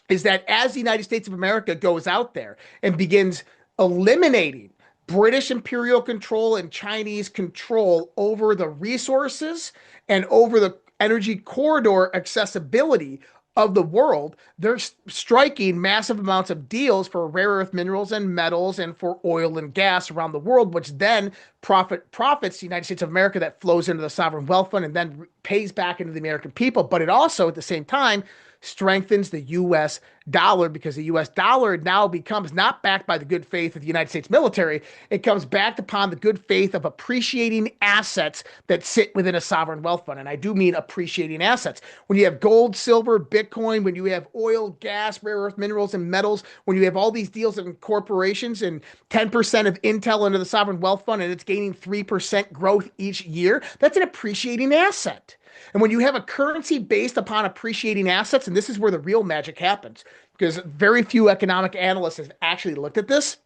is that as the United States of America goes out there and begins eliminating British imperial control and Chinese control over the resources and over the energy corridor accessibility of the world, they're striking massive amounts of deals for rare earth minerals and metals and for oil and gas around the world, which then profits the United States of America that flows into the sovereign wealth fund and then pays back into the American people. But it also, at the same time, strengthens the U.S. dollar because the U.S. dollar now becomes not backed by the good faith of the United States military. It comes backed upon the good faith of appreciating assets that sit within a sovereign wealth fund. And I do mean appreciating assets. When you have gold, silver, Bitcoin, when you have oil, gas, rare earth minerals, and metals, when you have all these deals in corporations and 10% of Intel into the sovereign wealth fund and it's gaining 3% growth each year, that's an appreciating asset. And when you have a currency based upon appreciating assets, and this is where the real magic happens, because very few economic analysts have actually looked at this.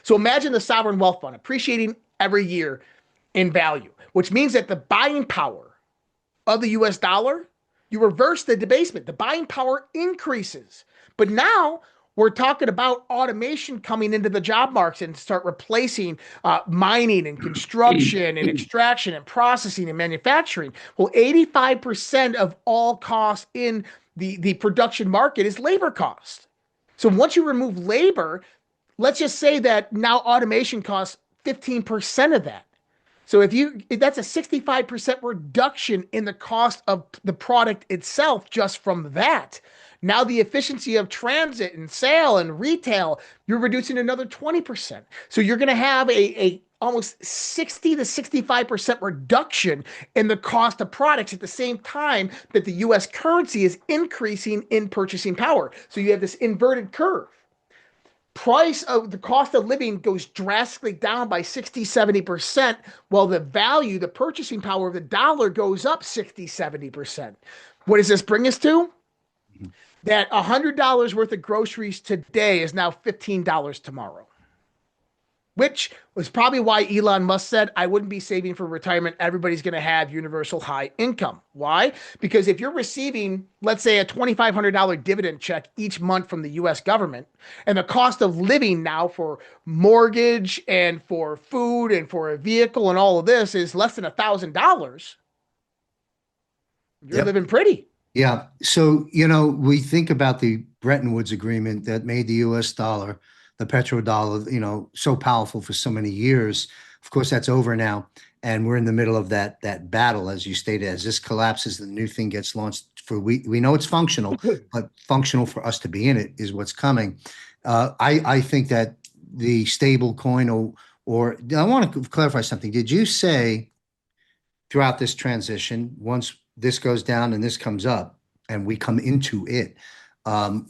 So imagine the sovereign wealth fund appreciating every year in value, which means that the buying power of the US dollar, you reverse the debasement. The buying power increases. But now we're talking about automation coming into the job market and start replacing mining and construction and extraction and processing and manufacturing. Well, 85% of all costs in the production market is labor cost. So once you remove labor, let's just say that now automation costs 15% of that. So if that's a 65% reduction in the cost of the product itself just from that. Now the efficiency of transit and sale and retail, you're reducing another 20%. So you're going to have a almost 60 to 65% reduction in the cost of products at the same time that the US currency is increasing in purchasing power. So you have this inverted curve. Price of the cost of living goes drastically down by 60-70%, while the value, the purchasing power of the dollar goes up 60-70%. What does this bring us to? That $100 worth of groceries today is now $15 tomorrow. which was probably why Elon Musk said, I wouldn't be saving for retirement. Everybody's going to have universal high income. Why? Because if you're receiving, let's say, a $2,500 dividend check each month from the US government, and the cost of living now for mortgage and for food and for a vehicle and all of this is less than $1,000, you're Yep. living pretty. Yeah. So, we think about the Bretton Woods agreement that made the US dollar, the petrodollar, so powerful for so many years. Of course, that's over now. And we're in the middle of that battle, as you stated. As this collapses, the new thing gets launched we know it's functional, but functional for us to be in it is what's coming. I think that the stable coin or I want to clarify something. Did you say throughout this transition, once this goes down and this comes up, and we come into it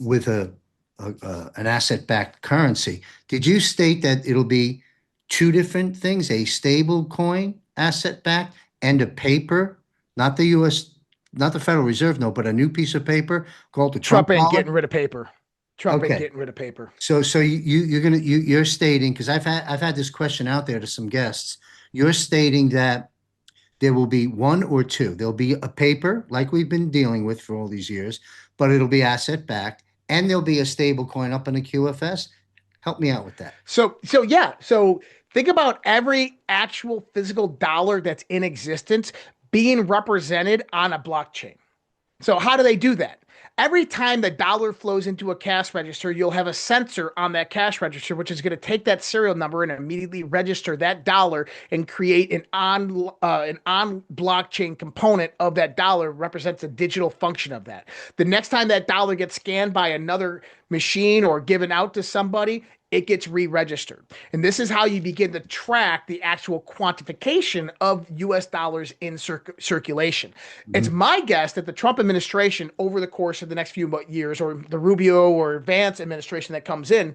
with an asset-backed currency, did you state that it'll be two different things, a stable coin, asset-backed, and a paper, not the U.S., not the Federal Reserve note, but a new piece of paper called the Trump Trump ain't dollar? getting rid of paper. Trump ain't Okay. getting rid of paper. So you're stating, because I've had this question out there to some guests. You're stating that there will be one or two. There'll be a paper like we've been dealing with for all these years, but it'll be asset backed, and there'll be a stable coin up in the QFS. Help me out with that. So yeah. So think about every actual physical dollar that's in existence being represented on a blockchain. So how do they do that? Every time the dollar flows into a cash register, you'll have a sensor on that cash register, which is going to take that serial number and immediately register that dollar and create an on blockchain component of that dollar represents a digital function of that. The next time that dollar gets scanned by another machine or given out to somebody, it gets re-registered. And this is how you begin to track the actual quantification of US dollars in circulation. It's Mhm. my guess that the Trump administration, over the course of the next few years, or the Rubio or Vance administration that comes in,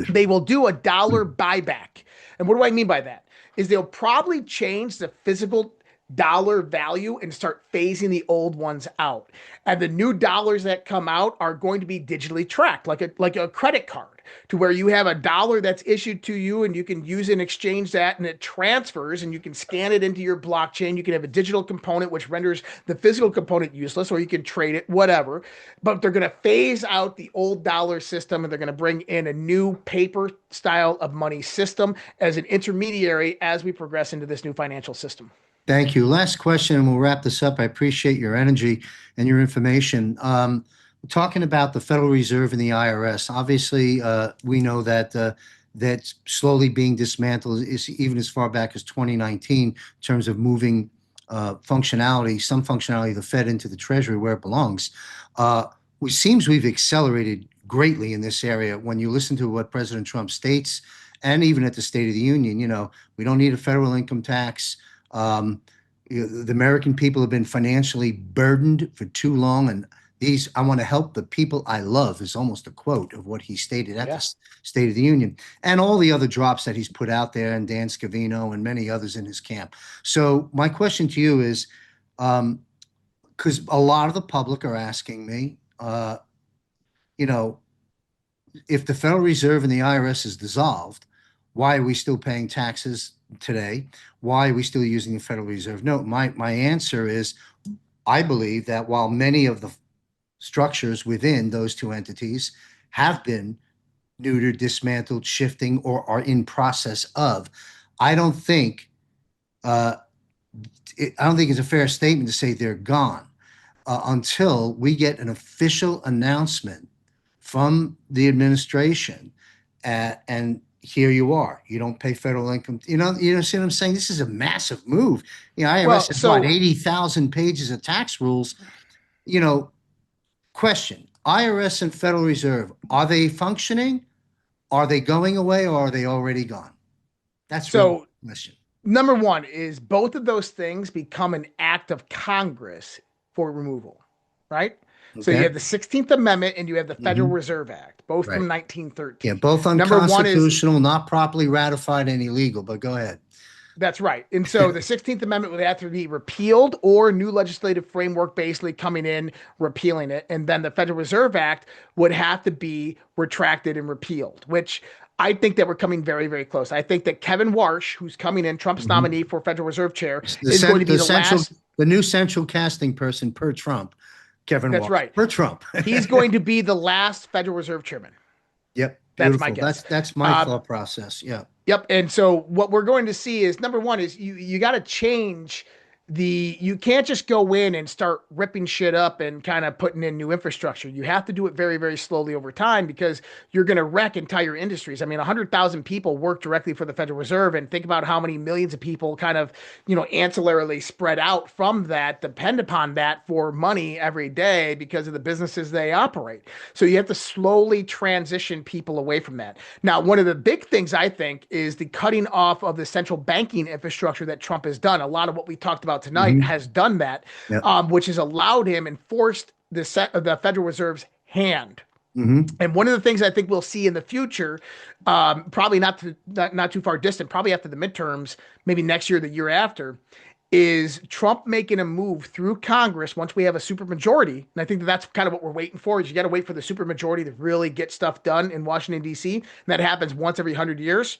they will do a dollar buyback. And what do I mean by that? Is they'll probably change the physical dollar value and start phasing the old ones out. And the new dollars that come out are going to be digitally tracked, like a credit card, to where you have a dollar that's issued to you and you can use and exchange that, and it transfers and you can scan it into your blockchain. You can have a digital component which renders the physical component useless, or you can trade it, whatever. But they're going to phase out the old dollar system, and they're going to bring in a new paper style of money system as an intermediary as we progress into this new financial system. Thank you. Last question, and we'll wrap this up. I appreciate your energy and your information. Talking about the Federal Reserve and the IRS, obviously, we know that that's slowly being dismantled, is even as far back as 2019 in terms of moving functionality, some functionality of the Fed into the Treasury where it belongs. It seems we've accelerated greatly in this area. When you listen to what President Trump states, and even at the State of the Union, we don't need a federal income tax. Um, the American people have been financially burdened for too long, and I want to help the people I love is almost a quote of what he stated at the Yeah. State of the Union, and all the other drops that he's put out there, and Dan Scavino and many others in his camp. So my question to you is, because a lot of the public are asking me, you know, if the Federal Reserve and the IRS is dissolved, why are we still paying taxes today? Why are we still using the Federal Reserve note? My answer is I believe that while many of the structures within those two entities have been neutered, dismantled, shifting, or are in process of, I don't think uh, I don't think it's a fair statement to say they're gone until we get an official announcement from the administration, and here you are. You don't pay federal income. See what I'm saying? This is a massive move. IRS Well, has what, so 80,000 pages of tax rules. You know, question: IRS and Federal Reserve, are they functioning? Are they going away, or are they already gone? That's really so the question. number one is both of those things become an act of Congress for removal, right? So you Okay. have the 16th Amendment and you have the Federal Hmm. Reserve Act, both from Right. Yeah, 1913. both Number one is unconstitutional, not properly ratified and illegal, but go ahead. That's right. And so the 16th Amendment would have to be repealed, or new legislative framework basically coming in, repealing it. And then the Federal Reserve Act would have to be retracted and repealed, which I think that we're coming very, very close. I think that Kevin Warsh, who's coming in, Trump's Mhm. nominee for Federal Reserve Chair, The, is going to be the the central, last. the new central casting person per Trump, Kevin That's Walsh, right. per Trump. He's going to be the last Federal Reserve Chairman. Yep, That's my beautiful. guess. That's my thought process. Yeah. Yep. And so what we're going to see is number one is you got to change you can't just go in and start ripping shit up and kind of putting in new infrastructure. You have to do it very, very slowly over time because you're going to wreck entire industries. I mean, 100,000 people work directly for the Federal Reserve, and think about how many millions of people kind of, ancillarily spread out from that, depend upon that for money every day because of the businesses they operate. So you have to slowly transition people away from that. Now, one of the big things I think is the cutting off of the central banking infrastructure that Trump has done. A lot of what we talked about tonight Hmm. has done that, Yeah. which has allowed him and forced the Federal Reserve's hand. Hmm. And one of the things I think we'll see in the future, probably not too far distant, probably after the midterms, maybe next year, the year after, is Trump making a move through Congress once we have a supermajority. And I think that's kind of what we're waiting for. Is you got to wait for the supermajority to really get stuff done in Washington D.C. And that happens once every 100 years.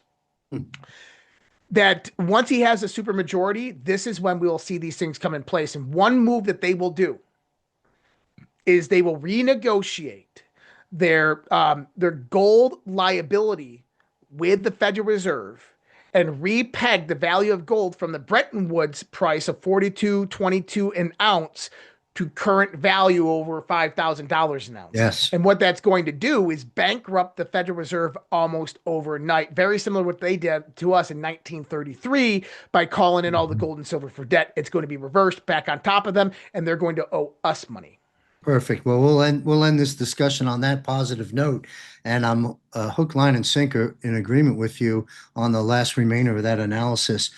That once he has a supermajority, this is when we will see these things come in place. And one move that they will do is they will renegotiate their gold liability with the Federal Reserve and repeg the value of gold from the Bretton Woods price of 42.22 an ounce to current value over $5,000 an ounce. Yes. And what that's going to do is bankrupt the Federal Reserve almost overnight. Very similar to what they did to us in 1933 by calling in all the gold and silver for debt. It's going to be reversed back on top of them, and they're going to owe us money. Perfect. Well, we'll end this discussion on that positive note, and I'm hook, line, and sinker in agreement with you on the last remainder of that analysis.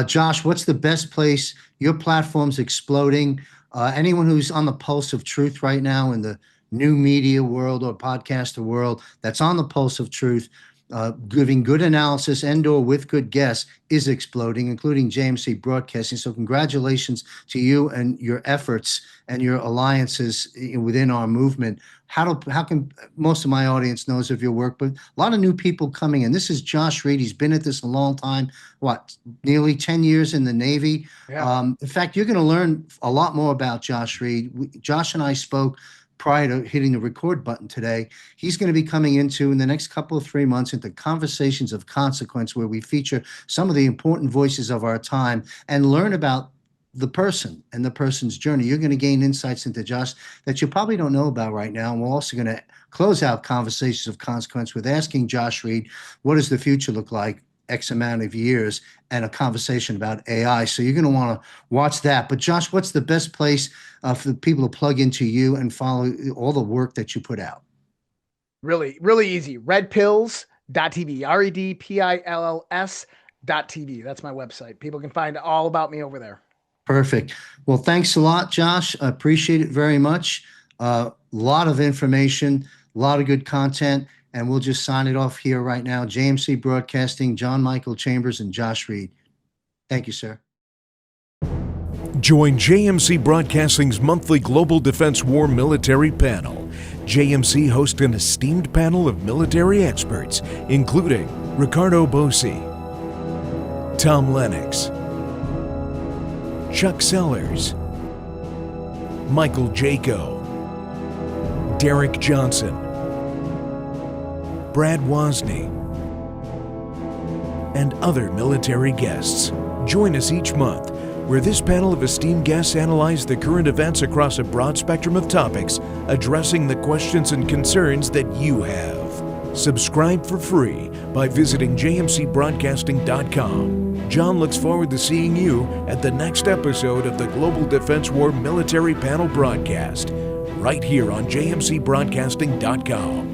Josh, what's the best place? Your platform's exploding. Anyone who's on the pulse of truth right now in the new media world or podcaster world that's on the pulse of truth, giving good analysis and/or with good guests is exploding, including JMC Broadcasting. So congratulations to you and your efforts and your alliances within our movement. How can most of my audience knows of your work, but a lot of new people coming in. This is Josh Reid. He's been at this a long time. What, nearly 10 years in the Navy? Yeah. In fact, you're going to learn a lot more about Josh Reid. Josh and I spoke prior to hitting the record button today. He's going to be coming into, in the next couple of 3 months, into Conversations of Consequence, where we feature some of the important voices of our time and learn about the person and the person's journey. You're going to gain insights into Josh that you probably don't know about right now. And we're also going to close out Conversations of Consequence with asking Josh Reid, what does the future look like X amount of years, and a conversation about AI. So you're going to want to watch that. But Josh, what's the best place for the people to plug into you and follow all the work that you put out? Really, really easy. Redpills.tv, REDPILLS.tv. That's my website. People can find all about me over there. Perfect. Well, thanks a lot, Josh. I appreciate it very much. A lot of information, a lot of good content. And we'll just sign it off here right now. JMC Broadcasting, John Michael Chambers, and Josh Reid. Thank you, sir. Join JMC Broadcasting's monthly Global Defense War Military Panel. JMC hosts an esteemed panel of military experts, including Ricardo Bosi, Tom Lennox, Chuck Sellers, Michael Jaco, Derek Johnson, Brad Wozni, and other military guests. Join us each month, where this panel of esteemed guests analyze the current events across a broad spectrum of topics, addressing the questions and concerns that you have. Subscribe for free by visiting jmcbroadcasting.com. John looks forward to seeing you at the next episode of the Global Defense War Military Panel broadcast, right here on jmcbroadcasting.com.